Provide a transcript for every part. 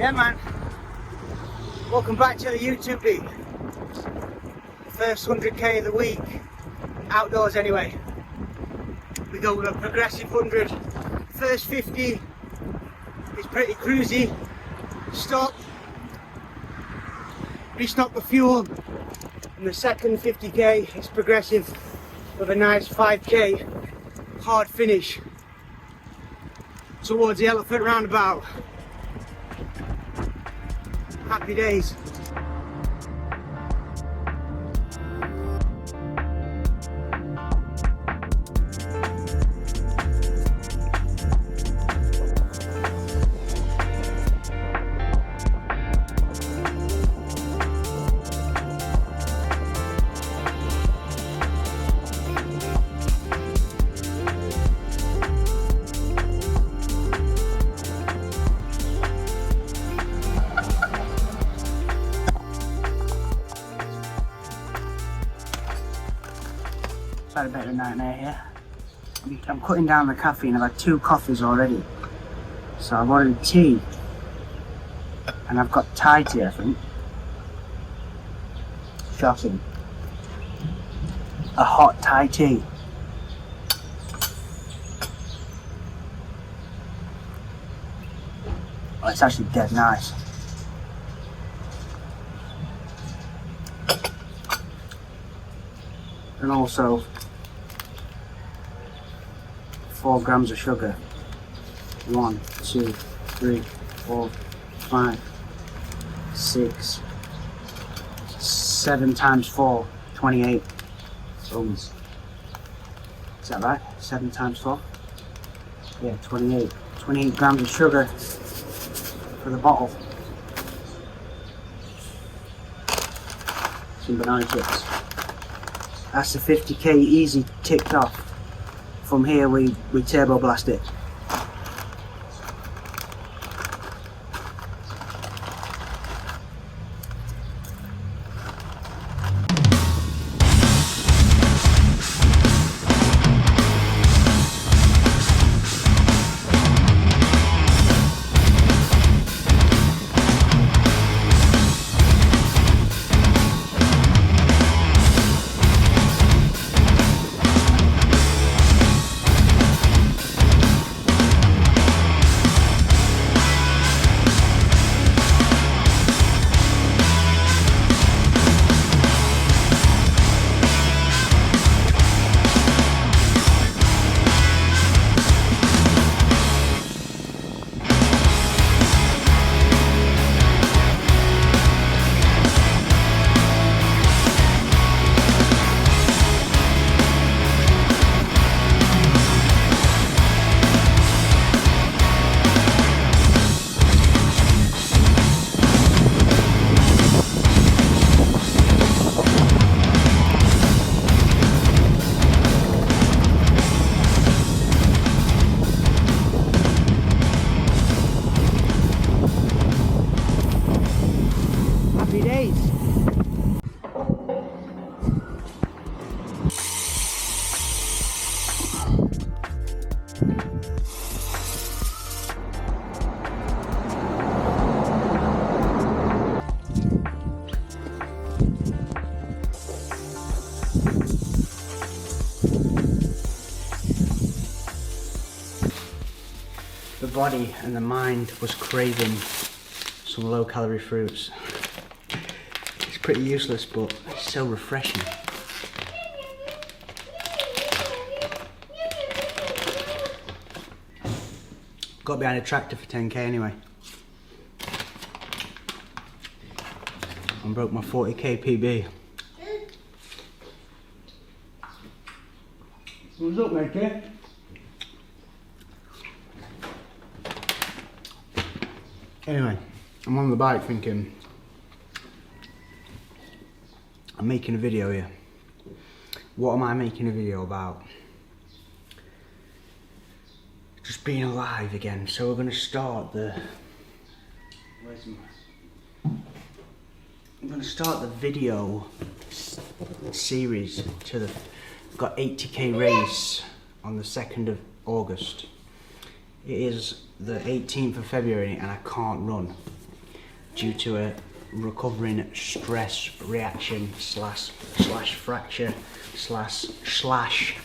Yeah man, welcome back to the YouTube beat. First 100k of the week, outdoors anyway. We go with a progressive 100. First 50 is pretty cruisy. Stop, restock the fuel, and the second 50k is progressive with a nice 5k hard finish towards the elephant roundabout. Happy days. Had a bit of a nightmare here. I'm cutting down the caffeine. I've had 2 coffees already. So I've ordered tea. And I've got Thai tea, I think. Shocking. A hot Thai tea. Oh, it's actually dead nice. And also 4 grams of sugar. 1, 2, 3, 4, 5, 6, 7 times 4, 28 grams. Is that right? 7 times 4? Yeah, 28. 28 grams of sugar for the bottle. Some banana chips. That's the 50k easy ticked off. From here we turbo blast it. Happy days. The body and the mind was craving some low-calorie fruits. It's pretty useless, but it's so refreshing. Got behind a tractor for 10k anyway. And broke my 40k PB. What's up, matey? Anyway, I'm on the bike thinking, I'm making a video here. What am I making a video about? Just being alive again. So we're going to start the... I'm going to start the video series to the... I've got 80k race on the 2nd of August. It is the 18th of February and I can't run. due to a recovering stress reaction slash fracture slash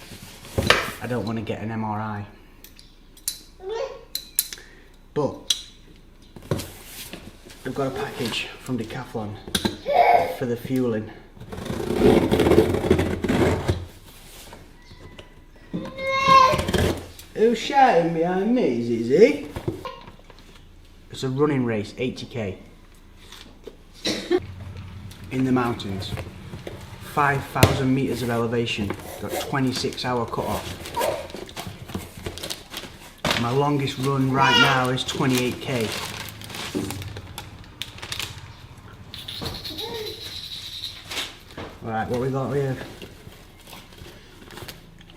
I don't want to get an MRI. But we've got a package from Decathlon for the fueling. Who's shouting behind me, Zizzy? It's a running race, 80k. In the mountains. 5,000 meters of elevation. Got 26-hour cut-off. My longest run right now is 28k. Right, what we got here?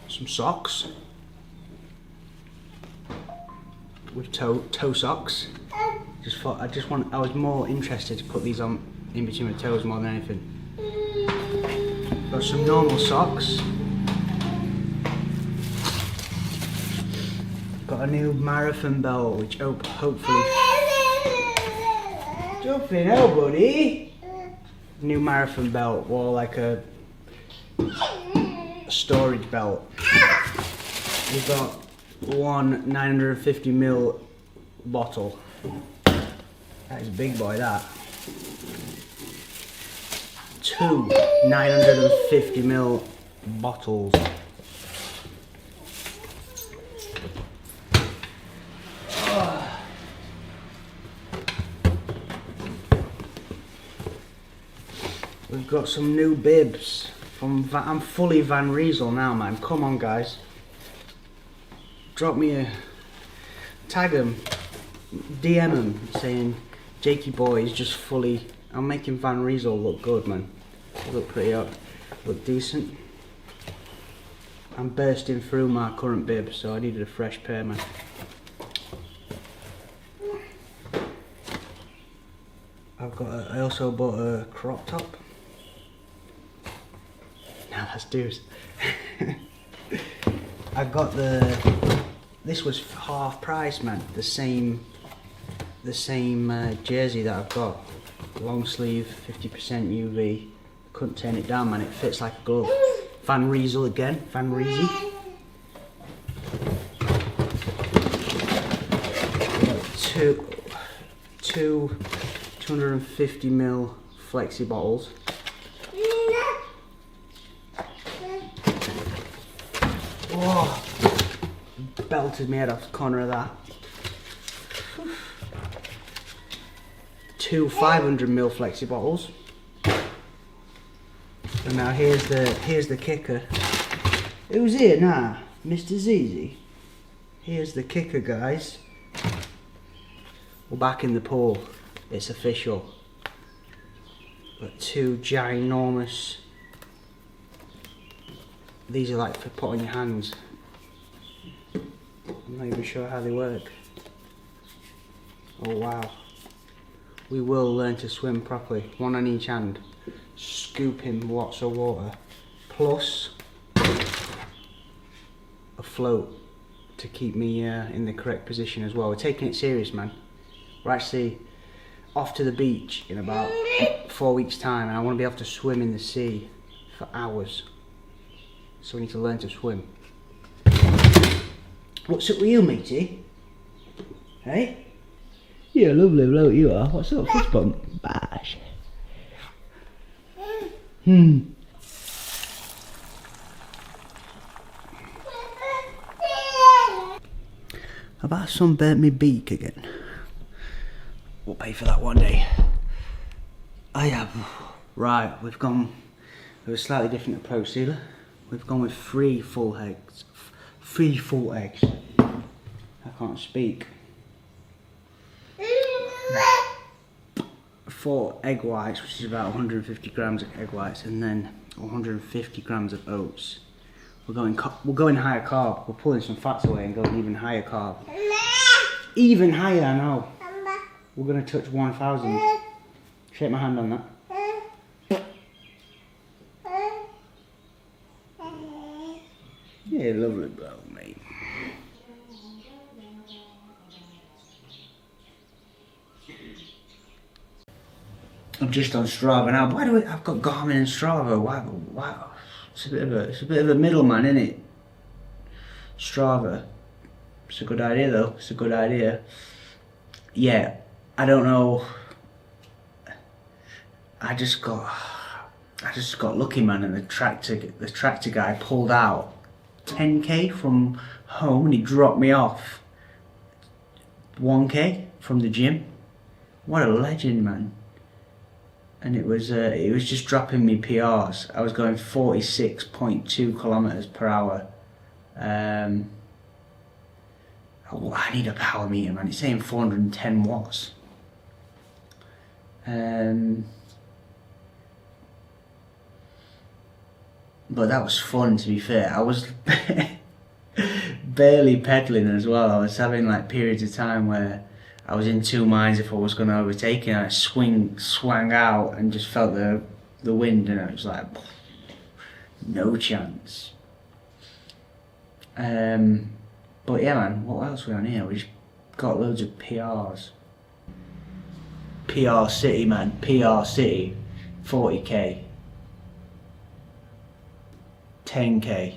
Some socks. With toe socks. I was more interested to put these on in between my toes more than anything. Got some normal socks. Got a new marathon belt, which hopefully. Jumping out, buddy. New marathon belt, or like a storage belt. We've got one 950ml bottle. That is a big boy, that. Two 950ml bottles. We've got some new bibs from I'm fully Van Riesel now, man. Come on, guys. Drop me a tag them, DM them, saying Jakey boy is just fully. I'm making Van Riesel look good, man. Look pretty up, look decent. I'm bursting through my current bib, so I needed a fresh pair, man. I also bought a crop top. Now that's dues. I got this was half price, man. The same jersey that I've got. Long sleeve, 50% UV. Couldn't turn it down, man. It fits like a glove. Van Riesel again. Van Riesel. Two 250ml flexi bottles. Oh, belted me head off the corner of that. Two 500ml flexi bottles. And now here's the kicker. Who's here now? Mr. Zizi. Here's the kicker, guys. We're back in the pool. It's official. Got two ginormous. These are like for put on your hands. I'm not even sure how they work. Oh wow. We will learn to swim properly. One on each hand. Scooping lots of water. Plus a float to keep me in the correct position as well. We're taking it serious, man. We're actually off to the beach in about 4 weeks' time, and I want to be able to swim in the sea for hours. So we need to learn to swim. What's up with you, matey? Hey? You're a lovely bloke, you are. What's up, fist bump? Bash. Have I sunburnt my beak again? We'll pay for that one day. I have. Right, we've gone with a slightly different approach, Sealer. We've gone with 3 full eggs. 3 full eggs. I can't speak. 4 egg whites, which is about 150 grams of egg whites, and then 150 grams of oats. We're going higher carb. We're pulling some fats away and going even higher carb. Even higher, I know. We're going to touch 1,000. Shake my hand on that. Yeah, lovely bro, mate. I'm just on Strava now. Why do I've got Garmin and Strava? Why? It's a bit of a middleman, isn't it? Strava. It's a good idea though. It's a good idea. Yeah, I don't know. I just got lucky, man, and the tractor guy pulled out 10k from home and he dropped me off 1k from the gym. What a legend, man. And it was just dropping me PRs. I was going 46.2 kilometers per hour. Oh, I need a power meter, man. It's saying 410 watts. But that was fun, to be fair. I was barely pedaling as well. I was having like periods of time where I was in two minds if I was going to overtake it. And I swang out and just felt the wind, and I was like, no chance. But yeah, man, what else we on here? We just got loads of PRs. PR City, man. PR City, 40k. 10k,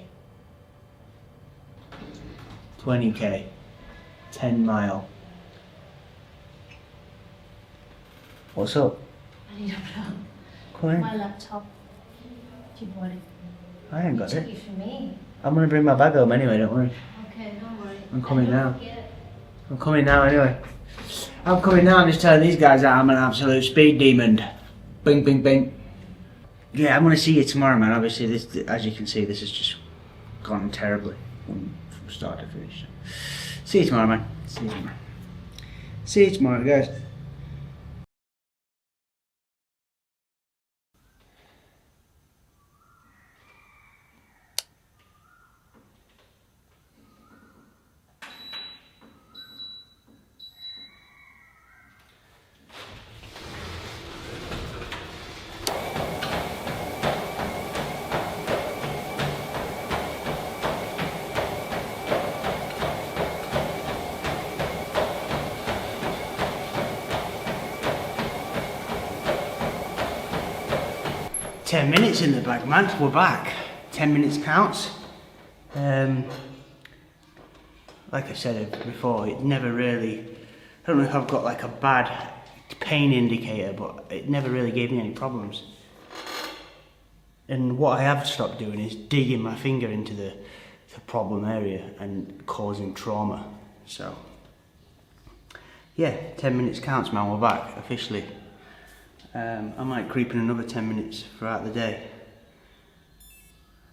20k, 10 mile. What's up? I need a phone. Come in. My laptop. Do you want it? I ain't got Took it. it for me. I'm gonna bring my bag home anyway, don't worry. Okay, don't worry. I'm coming now. Forget. I'm coming now anyway. I'm coming now, I'm just telling these guys that I'm an absolute speed demon. Bing, bing, bing. Yeah, I'm gonna see you tomorrow, man. Obviously, this, as you can see, this has just gone terribly from start to finish. See you tomorrow, man. See you tomorrow. See you tomorrow, guys. "10 minutes in the bag, man. We're back. 10 minutes counts. Like I said before, it never really, I don't know if I've got like a bad pain indicator, but it never really gave me any problems. And what I have stopped doing is digging my finger into the problem area and causing trauma. So, yeah, 10 minutes counts, man. We're back officially. I might creep in another 10 minutes throughout the day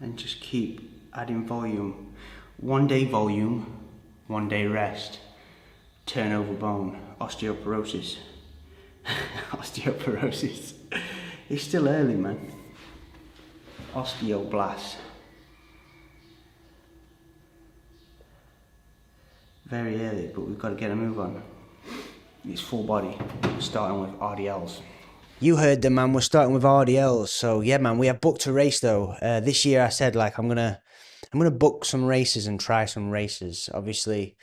and just keep adding volume. 1 day volume, 1 day rest, turnover bone, osteoporosis. Osteoporosis. It's still early, man. Osteoblast. Very early, but we've got to get a move on. It's full body, starting with RDLs. You heard them, man. We're starting with RDLs. So yeah, man, we have booked a race though. This year I said like I'm gonna book some races and try some races. Obviously,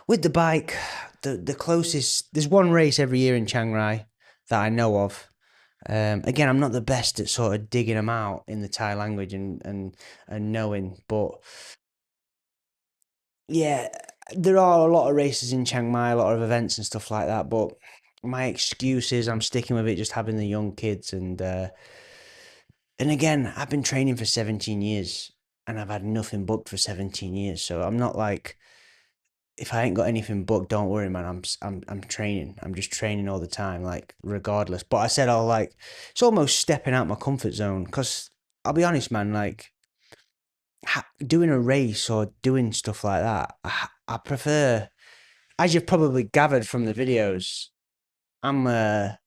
with the bike, the closest, there's one race every year in Chiang Rai that I know of. Again, I'm not the best at sort of digging them out in the Thai language and knowing, but yeah, there are a lot of races in Chiang Mai, a lot of events and stuff like that, but my excuse is I'm sticking with it, just having the young kids, and again, I've been training for 17 years and I've had nothing booked for 17 years, so I'm not like, if I ain't got anything booked, don't worry, man. I'm training. I'm just training all the time, like regardless. But I said I'll like, it's almost stepping out my comfort zone, because I'll be honest, man. Like doing a race or doing stuff like that, I prefer. As you've probably gathered from the videos, I'm a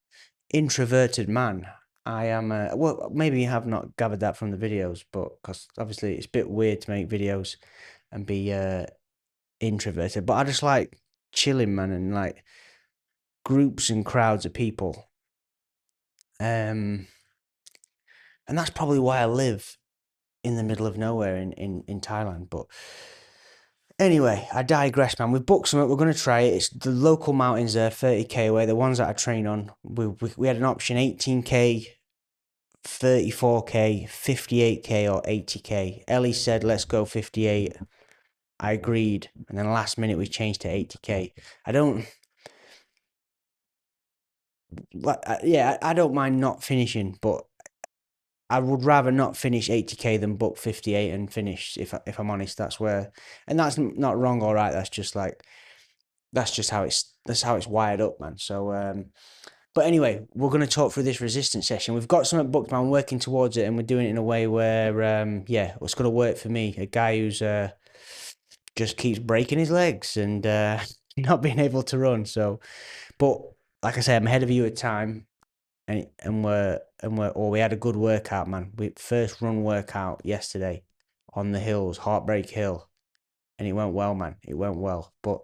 introverted man. I am a, well, maybe you have not gathered that from the videos, but because obviously it's a bit weird to make videos and be introverted, but I just like chilling, man, and like groups and crowds of people. And that's probably why I live in the middle of nowhere in Thailand. But Anyway, I digress, man. We've booked something. We're going to try it. It's the local mountains there, 30k away. The ones that I train on. We had an option 18k, 34k, 58k, or 80k. Ellie said, let's go 58. I agreed. And then last minute we changed to 80k. I don't mind not finishing, but I would rather not finish 80k than book 58 and finish. If I'm honest, that's where, and that's not wrong or right. That's just how it's wired up, man. So, but anyway, we're gonna talk through this resistance session. We've got something booked, man. We're working towards it, and we're doing it in a way where, it's gonna work for me. A guy who's just keeps breaking his legs and not being able to run. So, but like I said, I'm ahead of you at time. We had a good workout, man. We first run workout yesterday on the hills, Heartbreak Hill, and it went well, man. It went well, but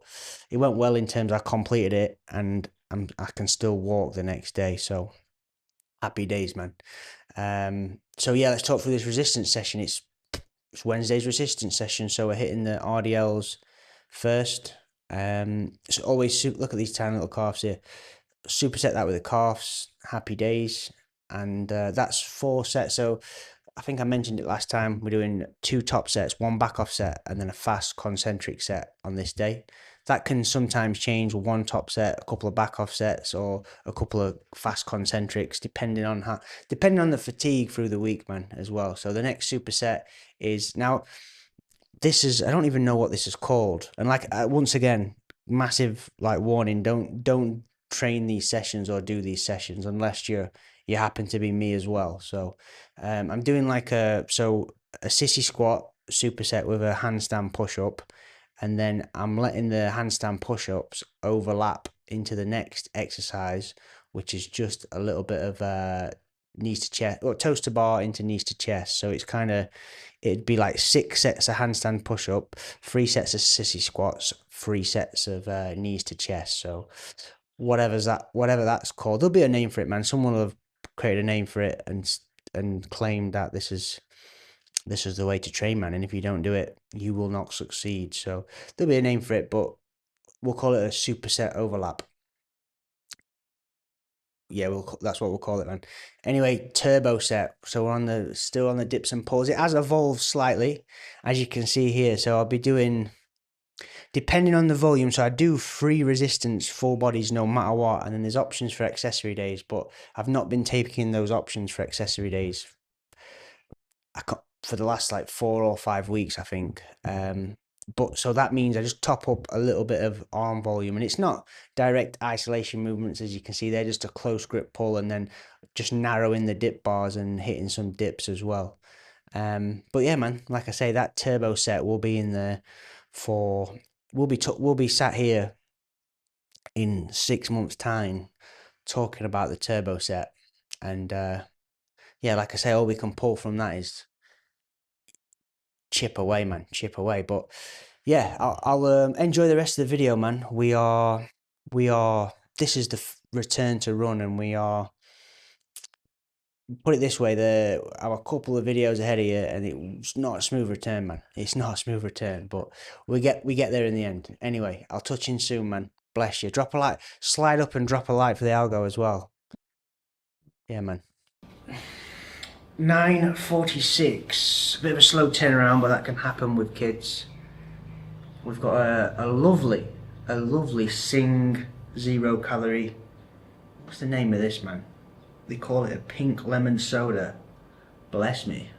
it went well in terms I completed it, and I can still walk the next day. So happy days, man. So yeah, let's talk through this resistance session. It's Wednesday's resistance session, so we're hitting the RDLs first. So always look at these tiny little calves here. Superset that with the calves, happy days, and that's 4 sets. So I think I mentioned it last time. We're doing 2 top sets, 1 back off set, and then a fast concentric set on this day. That can sometimes change, 1 top set, a couple of back off sets, or a couple of fast concentrics, depending on the fatigue through the week, man, as well. So the next superset is now. This is, I don't even know what this is called, and once again, massive warning: don't train these sessions or do these sessions unless you happen to be me as well. So I'm doing a sissy squat superset with a handstand push-up, and then I'm letting the handstand push-ups overlap into the next exercise, which is just a little bit of knees to chest, or toes to bar into knees to chest. So it'd be 6 sets of handstand push-up, 3 sets of sissy squats, 3 sets of knees to chest. So whatever that's called, there'll be a name for it, man. Someone will have created a name for it and claimed that this is the way to train, man. And if you don't do it, you will not succeed. So there'll be a name for it, but we'll call it a superset overlap. Yeah, that's what we'll call it, man. Anyway, turbo set. So we're still on the dips and pulls. It has evolved slightly, as you can see here. So I'll be doing, depending on the volume, so I do 3 resistance full bodies no matter what, and then there's options for accessory days, but I've not been taking those options for accessory days for the last 4 or 5 weeks, I think. But so that means I just top up a little bit of arm volume, and it's not direct isolation movements, as you can see. They're just a close grip pull, and then just narrowing the dip bars and hitting some dips as well. But yeah, man, like I say, that turbo set will be in there we'll be sat here in 6 months' time talking about the turbo set, and like I say, all we can pull from that is chip away, man, chip away. But yeah, I'll enjoy the rest of the video, man. We are this is the return to run, and we are, put it this way, I'm a couple of videos ahead of you, and it's not a smooth return, man. It's not a smooth return, but we get there in the end. Anyway, I'll touch in soon, man. Bless you. Drop a like, slide up and drop a like for the algo as well. Yeah, man. 9:46. Bit of a slow turnaround, but that can happen with kids. We've got a lovely Sing 0 calorie. What's the name of this, man? They call it a pink lemon soda. Bless me.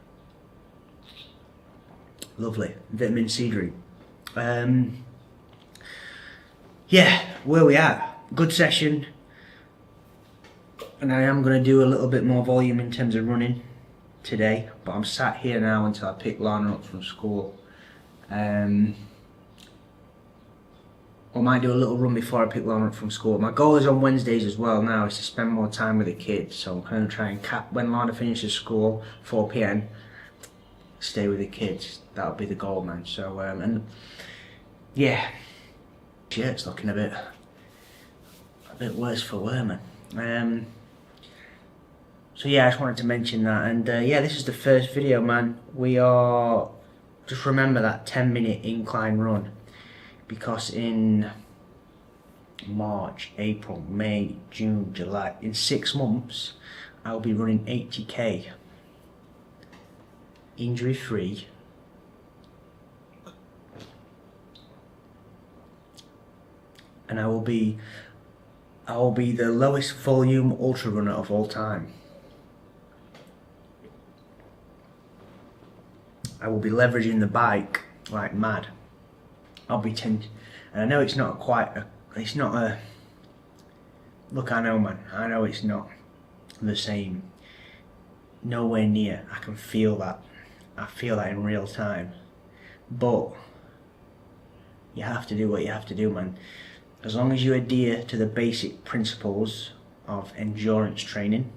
Lovely. Vitamin C drink. Yeah, where we at? Good session. And I am going to do a little bit more volume in terms of running today. But I'm sat here now until I pick Lana up from school. I might do a little run before I pick Lana up from school. My goal is on Wednesdays as well now, is to spend more time with the kids. So I'm going to try and cap when Lana finishes school, 4 p.m, stay with the kids. That'll be the goal, man. So, and yeah, shirt's looking a bit worse for wear, man. So yeah, I just wanted to mention that. And yeah, this is the first video, man. We are, just remember that 10-minute incline run. because in March, April, May, June, July, in 6 months I'll be running 80k injury free, and I will be the lowest volume ultra runner of all time. I will be leveraging the bike like mad. I'll be and I know it's not look, I know, man, I know it's not the same, nowhere near. I can feel that, I feel that in real time, but you have to do what you have to do, man. As long as you adhere to the basic principles of endurance training,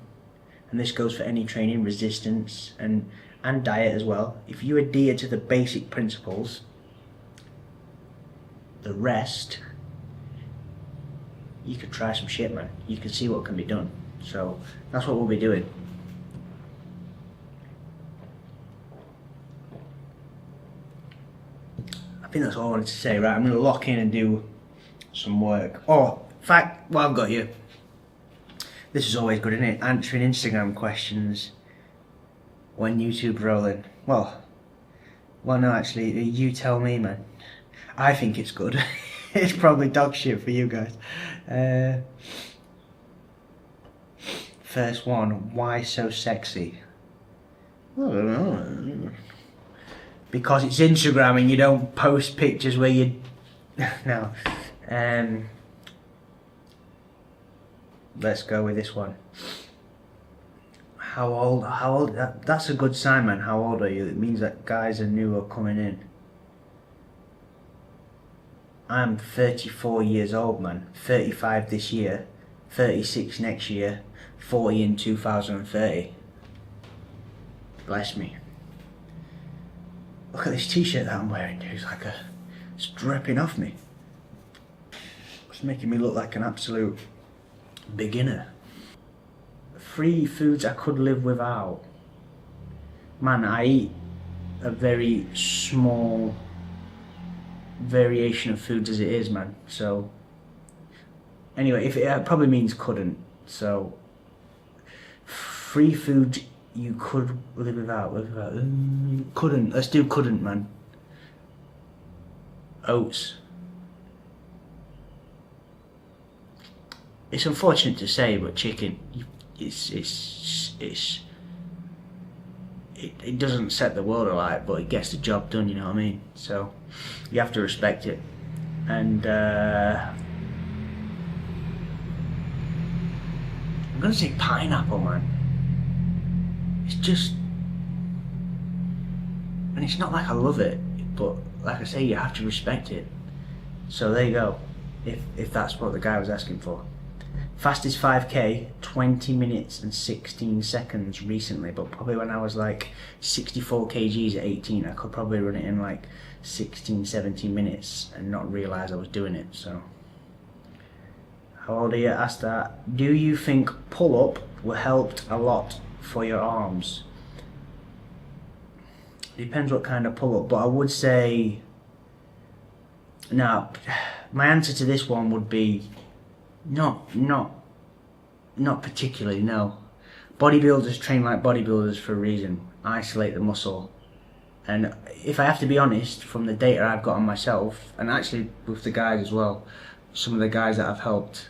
and this goes for any training, resistance and diet as well. If you adhere to the basic principles, the rest, you could try some shit, man. You can see what can be done. So that's what we'll be doing. I think that's all I wanted to say. Right, I'm going to lock in and do some work. Oh, in fact, while I've got you, this is always good, isn't it? Answering Instagram questions when YouTube's rolling. Well, no, actually, you tell me, man. I think it's good. It's probably dog shit for you guys. First one, why so sexy? I don't know. Because it's Instagram and you don't post pictures where you... No. Let's go with this one. How old? That's a good sign, man. How old are you? It means that guys are new or coming in. I'm 34 years old, man. 35 this year, 36 next year, 40 in 2030. Bless me. Look at this t-shirt that I'm wearing, dude. It's dripping off me. It's making me look like an absolute beginner. 3 foods I could live without. Man, I eat a very small variation of foods as it is, man. So anyway, if it probably means couldn't. So 3 foods you could live without. Couldn't. Let's do couldn't, man. Oats. It's unfortunate to say, but chicken, it doesn't set the world alight, but it gets the job done, you know what I mean? So you have to respect it. And I'm gonna say pineapple, man. It's just, and it's not like I love it, but like I say, you have to respect it. So there you go, if that's what the guy was asking for. Fastest 5k, 20 minutes and 16 seconds recently, but probably when I was like 64 kgs at 18, I could probably run it in like 16, 17 minutes and not realise I was doing it. So, how old are you? Asked that. Do you think pull-up will help a lot for your arms? Depends what kind of pull-up, but I would say, no, my answer to this one would be not particularly, no. Bodybuilders train like bodybuilders for a reason. Isolate the muscle. And if I have to be honest, from the data I've got on myself, and actually with the guys as well, some of the guys that I've helped,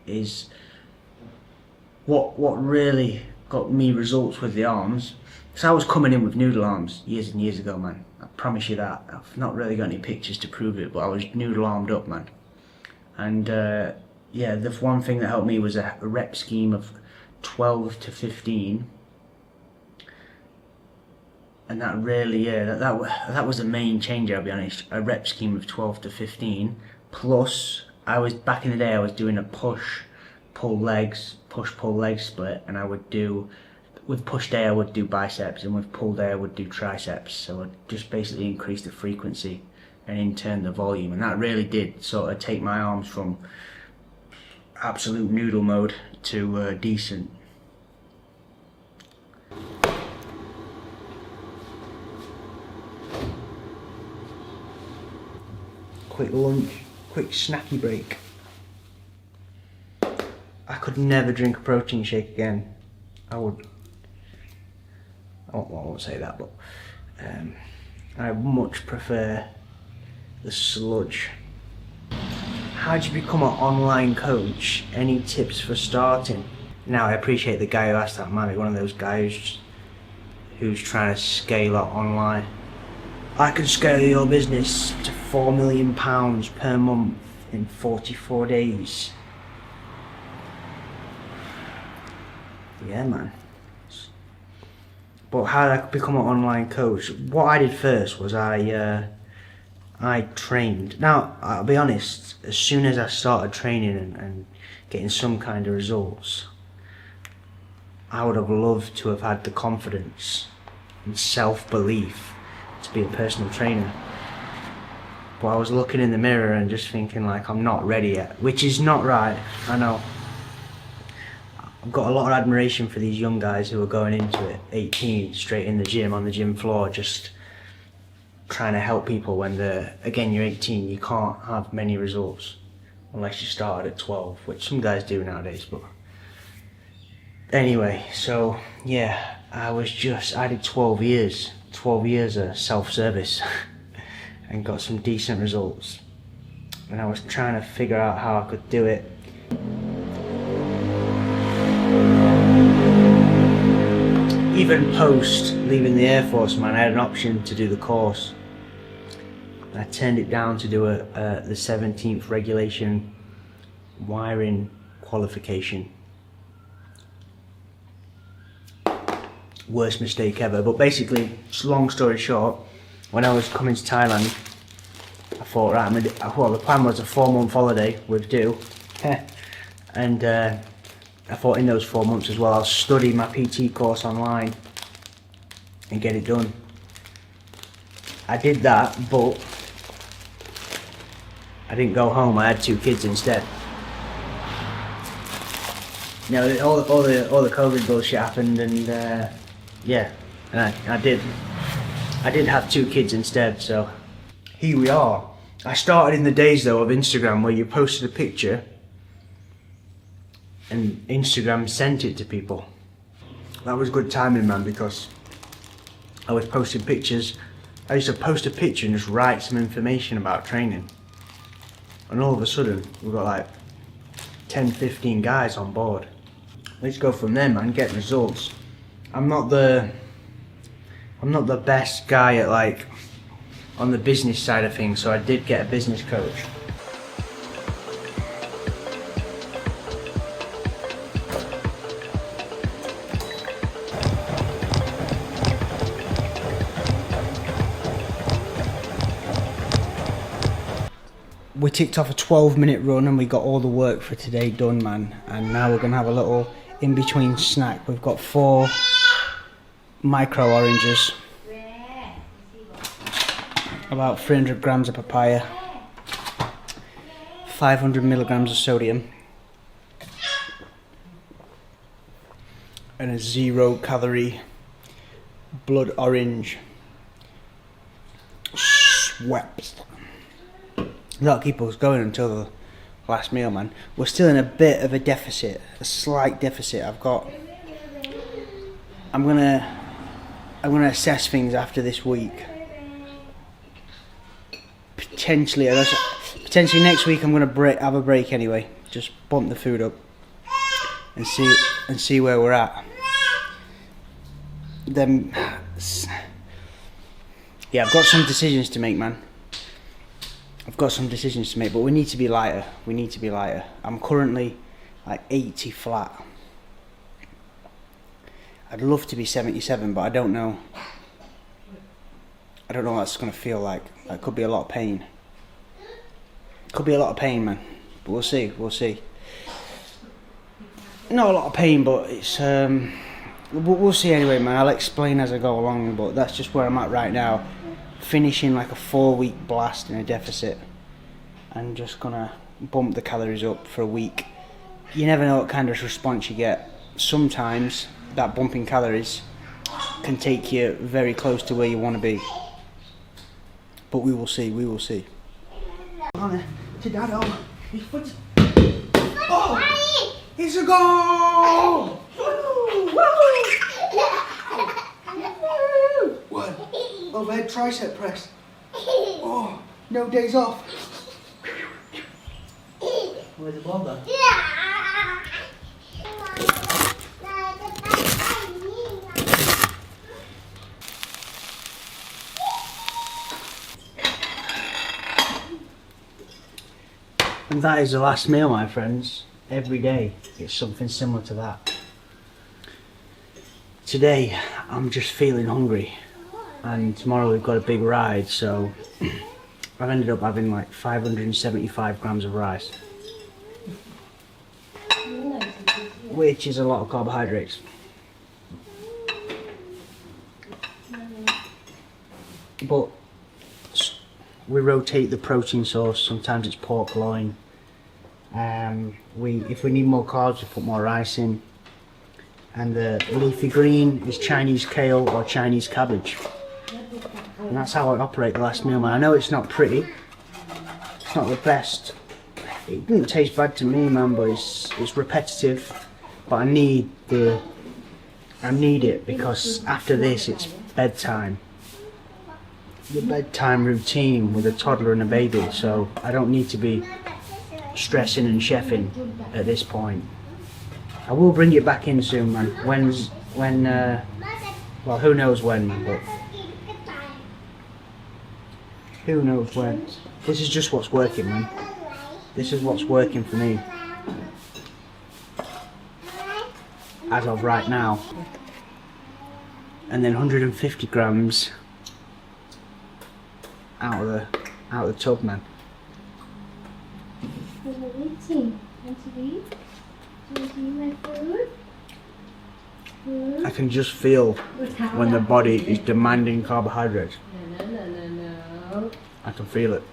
is what really got me results with the arms. So I was coming in with noodle arms years and years ago, man. I promise you that. I've not really got any pictures to prove it, but I was noodle armed up, man. And yeah, the one thing that helped me was a rep scheme of 12 to 15, and that really, yeah, that was the main change, I'll be honest. A rep scheme of 12 to 15, plus back in the day I was doing a push pull legs split, and I would do, with push day I would do biceps, and with pull day I would do triceps. So I'd just basically increase the frequency and in turn the volume, and that really did sort of take my arms from absolute noodle mode to decent. quick lunch, quick snacky break. I could never drink a protein shake again. I won't say that, but I much prefer the sludge. How do you become an online coach? Any tips for starting? Now, I appreciate the guy who asked that might be one of those guys who's trying to scale up online. I can scale your business to £4 million per month in 44 days. Yeah, man. But how did I become an online coach? What I did first was I trained. Now, I'll be honest, as soon as I started training and getting some kind of results, I would have loved to have had the confidence and self-belief to be a personal trainer. But I was looking in the mirror and just thinking like, I'm not ready yet, which is not right, I know. I've got a lot of admiration for these young guys who are going into it, 18, straight in the gym, on the gym floor, just trying to help people when again, you're 18, you can't have many results unless you started at 12, which some guys do nowadays, but anyway, so yeah, I did 12 years of self-service and got some decent results, and I was trying to figure out how I could do it. Even post leaving the Air Force, man, I had an option to do the course. I turned it down to do the 17th regulation wiring qualification. Worst mistake ever, but basically, long story short, when I was coming to Thailand, I thought, right, the plan was a 4-month holiday with due, and I thought in those 4 months as well, I'll study my PT course online and get it done. I did that, but I didn't go home. I had 2 kids instead. You know, all the COVID bullshit happened, and yeah, and I did have 2 kids instead. So here we are. I started in the days though of Instagram, where you posted a picture and Instagram sent it to people. That was good timing, man, because I was posting pictures. I used to post a picture and just write some information about training, and all of a sudden we've got like 10-15 guys on board. Let's go from there, man. Get results. I'm not the best guy at like on the business side of things, so I did get a business coach. We ticked off a 12-minute run and we got all the work for today done, man. And now we're gonna have a little in-between snack. We've got 4 micro oranges, about 300 grams of papaya, 500 milligrams of sodium, and a 0-calorie blood orange swept. That'll keep us going until the last meal, man. We're still in a bit of a deficit, a slight deficit. I'm gonna assess things after this week. Potentially next week I'm gonna have a break anyway. Just bump the food up and see where we're at. Then, yeah, I've got some decisions to make, man. But we need to be lighter. I'm currently like 80 flat. I'd love to be 77, but I don't know what that's going to feel like. That could be a lot of pain. Man. But we'll see. Not a lot of pain, but it's we'll see anyway, man. I'll explain as I go along, but that's just where I'm at right now. Finishing like a 4-week blast in a deficit and just gonna bump the calories up for a week. You never know what kind of response you get. Sometimes that bumping calories can take you very close to where you want to be, but we will see. on there to Dado. His foot. Oh! It's a goal! Woo! Woo! What? Overhead tricep press. Oh, no days off. Where's the ball though? And that is the last meal, my friends. Every day it's something similar to that. Today I'm just feeling hungry, and tomorrow we've got a big ride, so I've ended up having like 575 grams of rice, which is a lot of carbohydrates. But we rotate the protein source. Sometimes it's pork loin. If we need more carbs, we put more rice in. And the leafy green is Chinese kale or Chinese cabbage. And that's how I operate the last meal, man. I know it's not pretty. It's not the best. It didn't taste bad to me, man, but it's repetitive. But I need it because after this it's bedtime. The bedtime routine with a toddler and a baby, so I don't need to be stressing and chefing at this point. I will bring it back in soon, man. Well, who knows when, but who knows when. This is just what's working, man. This is what's working for me as of right now. And then 150 grams out of the tub, man. I can just feel when the body is demanding carbohydrates. I can feel it.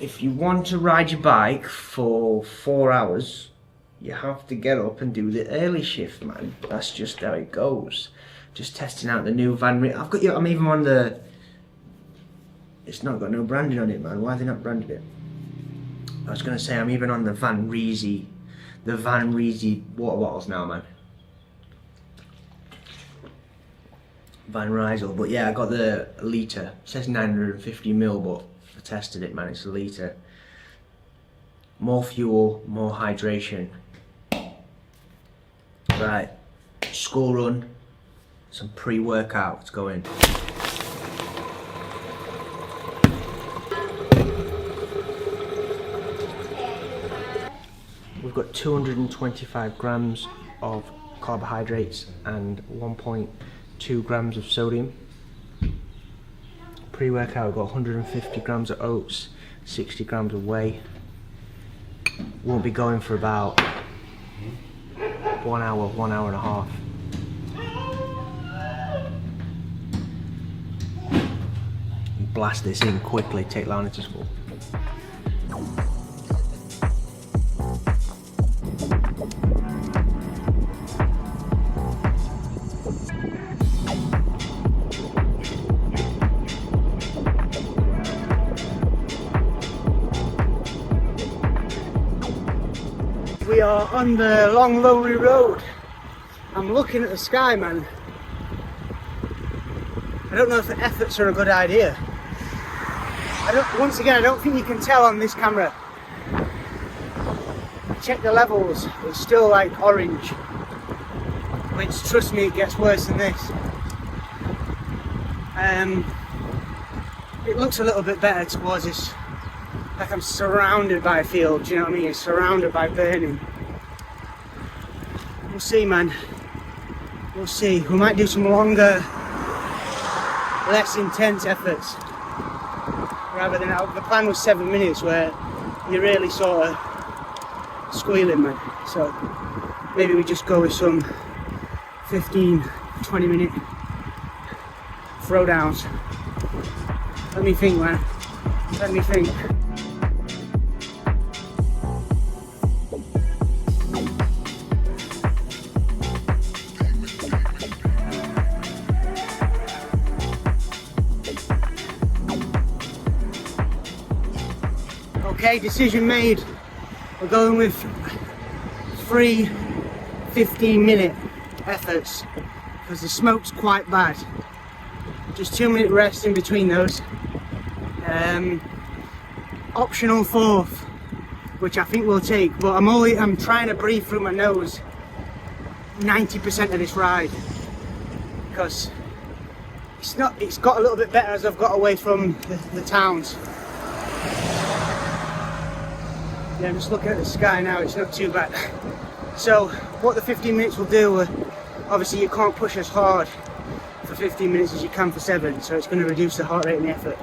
If you want to ride your bike for 4 hours, you have to get up and do the early shift, man. That's just how it goes. Just testing out the new Van. I'm even on the. It's not got no branding on it, man. Why have they not branded it? I was gonna say I'm even on the Van Reezy water bottles now, man. Van Rysel, but yeah, I got the litre. It says 950ml, but I tested it, man. It's a litre. More fuel, more hydration. Right, school run. Some pre-workouts going. We've got 225 grams of carbohydrates and 1.2 grams of sodium. Pre-workout, we've got 150 grams of oats, 60 grams of whey. Won't be going for about 1 hour and a half. Blast this in quickly, take Lana to school. We are on the long lonely road. I'm looking at the sky, man. I don't know if the efforts are a good idea. Once again, I don't think you can tell on this camera. Check the levels, it's still like orange. Which, trust me, it gets worse than this. It looks a little bit better towards this. Like I'm surrounded by a field, do you know what I mean? Surrounded by burning. We'll see, man. We'll see. We might do some longer, less intense efforts. Rather than, the plan was 7 minutes where you're really sort of squealing, man. So maybe we just go with some 15-20 minute throwdowns. Let me think, man. Let me think. Okay, decision made. We're going with 3 15-minute efforts because the smoke's quite bad. Just 2-minute rest in between those. Optional fourth, which I think we'll take, but I'm trying to breathe through my nose 90% of this ride because it's got a little bit better as I've got away from the towns. Yeah, I'm just looking at the sky now, it's not too bad. So what the 15 minutes will do, obviously you can't push as hard for 15 minutes as you can for 7, so it's going to reduce the heart rate and the effort.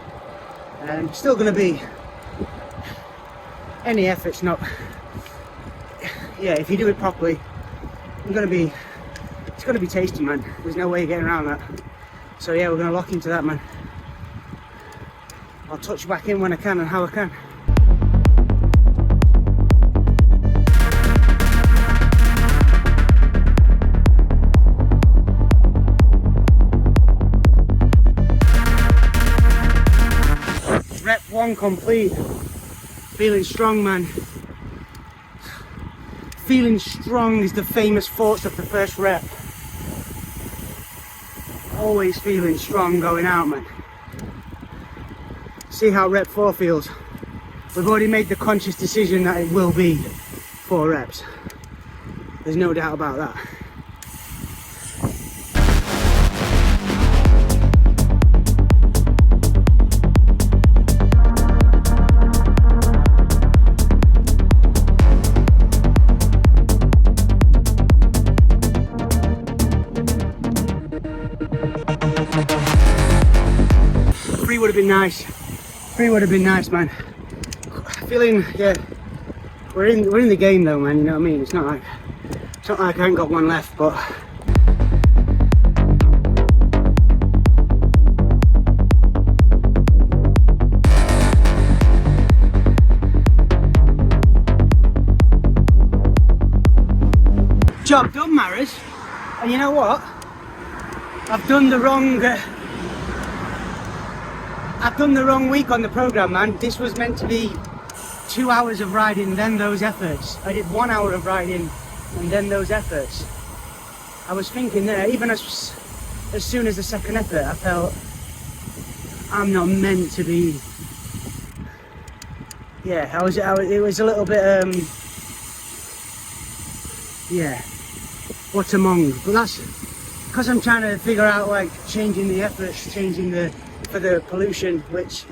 Still going to be, any effort's not, yeah, if you do it properly, it's going to be tasty, man. There's no way you're getting around that. So yeah, we're going to lock into that, man. I'll touch back in when I can and how I can. Rep 1 complete. Feeling strong, man. Feeling strong is the famous thoughts of the first rep. Always feeling strong going out, man. See how rep 4 feels. We've already made the conscious decision that it will be 4 reps. There's no doubt about that. Would have been nice. 3 would have been nice, man. Feeling, yeah, we're in the game though, man. You know what I mean? It's not like I haven't got one left, but job done, Maris. And you know what? I've done the wrong week on the program, man. This was meant to be 2 hours of riding, then those efforts. I did 1 hour of riding and then those efforts. I was thinking there, even as soon as the second effort, I felt I'm not meant to be. Yeah, it was a little bit, yeah, what among. But that's because I'm trying to figure out, like, changing the efforts, for the pollution, which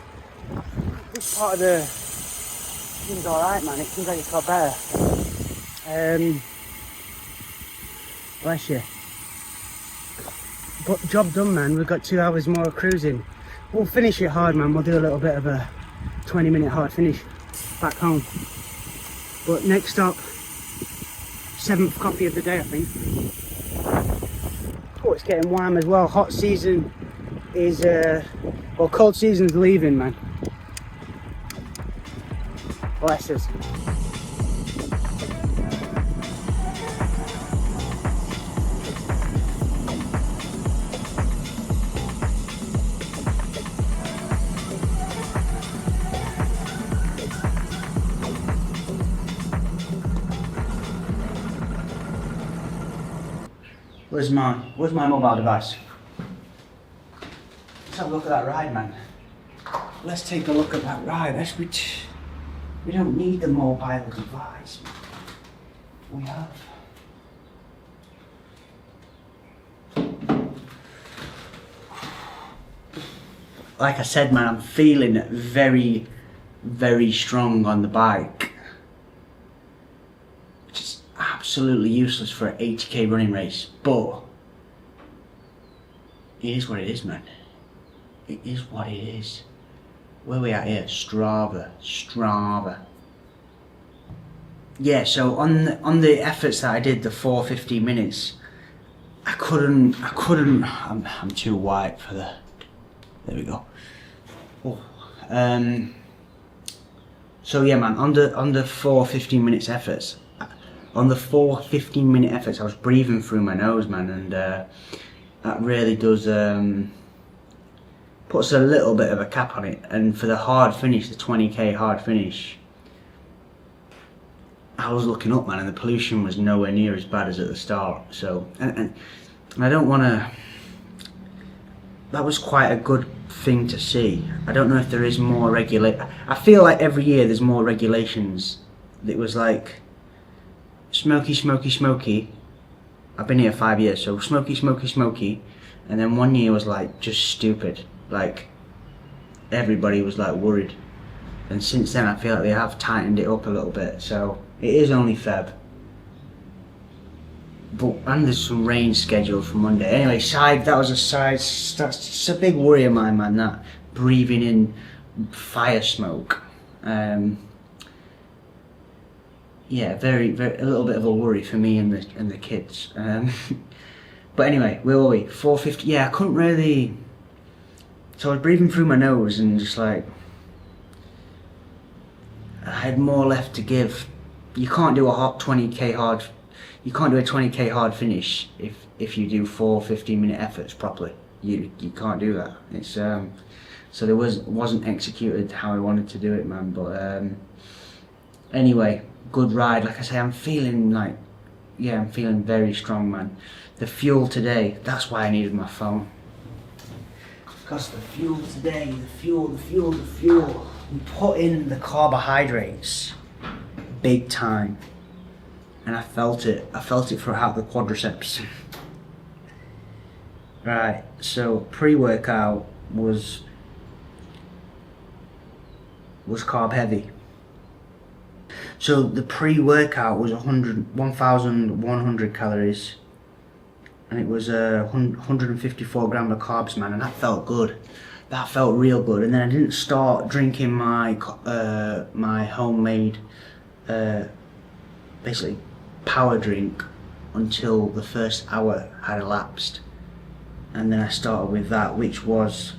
this part of the seems alright, man. It seems like it's got better. Bless you. But job done, man. We've got 2 hours more of cruising. We'll finish it hard, man. We'll do a little bit of a 20-minute hard finish back home. But next stop, 7th coffee of the day, I think. Oh, it's getting warm as well. Hot season is, well, cold season's leaving, man. Bless us. Where's my mobile device? Let's have a look at that ride, man. Let's take a look at that ride. We don't need the mobile device. We have. Like I said, man, I'm feeling very, very strong on the bike. Which is absolutely useless for an 80k running race, but it is what it is, man. It is what it is. Where we at here? Strava. yeah, so on the efforts that I did, the 4:50 minutes, I couldn't. I'm too white for the. There we go. Oh. So yeah, man. On the 4:15 minutes efforts, on the 4:15 minute efforts, I was breathing through my nose, man, and that really does puts a little bit of a cap on it. And for the hard finish, the 20k hard finish, I was looking up, man, and the pollution was nowhere near as bad as at the start. So, and I don't want to. That was quite a good thing to see. I don't know if there is more I feel like every year there's more regulations. It was like smoky, smoky, smoky. I've been here 5 years, so smoky, smoky, smoky. And then 1 year was like just stupid. Like everybody was like worried. And since then I feel like they have tightened it up a little bit. So it is only Feb. But, and there's some rain scheduled for Monday. Anyway, that's a big worry of mine, man, that breathing in fire smoke. Yeah, very, very, a little bit of a worry for me and the kids. But anyway, where were we? 4:50. Yeah, I couldn't really. So I was breathing through my nose and just like I had more left to give. You can't do a hot 20k hard. You can't do a 20k hard finish if you do 4:15 minute efforts properly. You can't do that. It's so there wasn't executed how I wanted to do it, man. But anyway, good ride. Like I say, I'm feeling like, yeah, I'm feeling very strong, man. The fuel today, that's why I needed my phone. Because the fuel today, the fuel. We put in the carbohydrates big time. And I felt it throughout the quadriceps. Right, so pre-workout was carb heavy. So the pre-workout was 1,100 calories, and it was 154 grams of carbs, man, and that felt good. That felt real good. And then I didn't start drinking my my homemade, basically power drink until the first hour had elapsed, and then I started with that, which was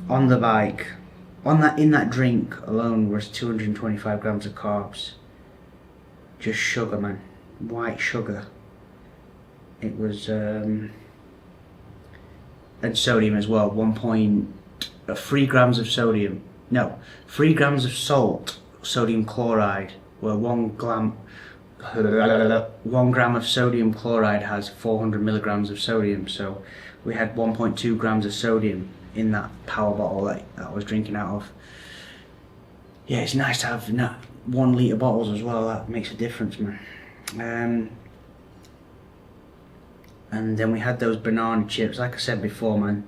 on the bike. In that drink alone was 225 grams of carbs. Just sugar, man, white sugar. It was and sodium as well. 3 grams of sodium. No, 3 grams of salt, sodium chloride, where 1 gram of sodium chloride has 400 milligrams of sodium, so we had 1.2 grams of sodium in that power bottle that I was drinking out of. Yeah, it's nice to have 1 litre bottles as well. That makes a difference, man. And then we had those banana chips. Like I said before, man,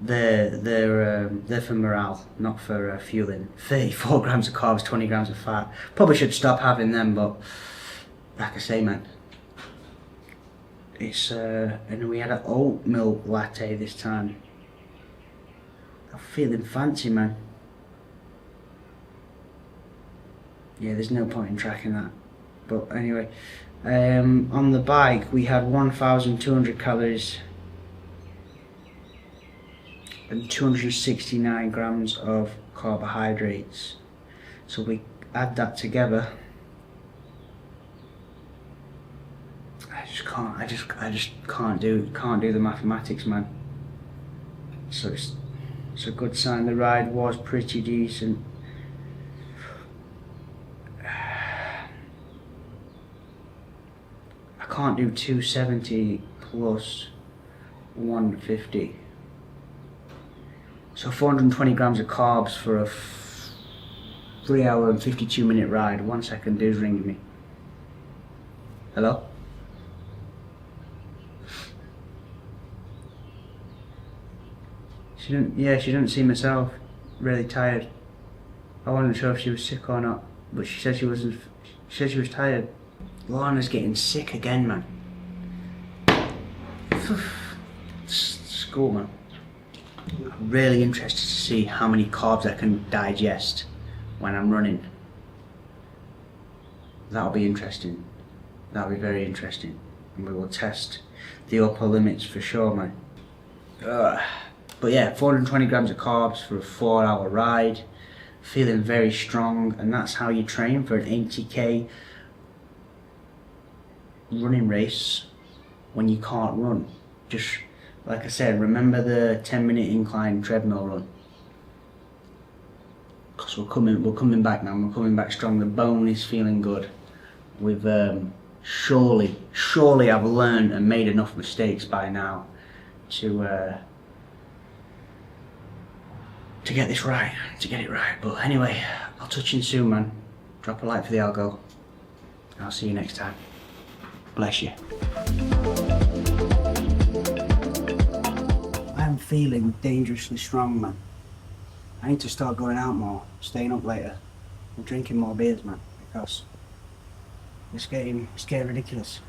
they're for morale, not for fueling. 34 grams of carbs, 20 grams of fat. Probably should stop having them, but like I say, man, it's and we had an oat milk latte this time. I'm feeling fancy, man. Yeah, there's no point in tracking that. But anyway, on the bike we had 1,200 calories and 269 grams of carbohydrates. So we add that together. I just can't do the mathematics, man. So it's a good sign. The ride was pretty decent. I can't do 270 plus 150. So 420 grams of carbs for a 3 hour and 52 minute ride. 1 second, dude's ringing me. Hello? She didn't seem herself. Really tired. I wasn't sure if she was sick or not, but she said she wasn't. She said she was tired. Lana's getting sick again, man. School, man. I'm really interested to see how many carbs I can digest when I'm running. that'll be interesting. That'll be very interesting. And we will test the upper limits for sure, man. But yeah, 420 grams of carbs for a 4-hour ride. Feeling very strong, and that's how you train for an 80k running race when you can't run. Just like I said, remember the 10-minute incline treadmill run. Because we're coming back now. We're coming back strong. The bone is feeling good. We've surely I've learned and made enough mistakes by now to get this right, to get it right. But anyway, I'll touch in soon, man. Drop a like for the algo. I'll see you next time. Bless you. I'm feeling dangerously strong, man. I need to start going out more, staying up later, and drinking more beers, man, because it's getting ridiculous.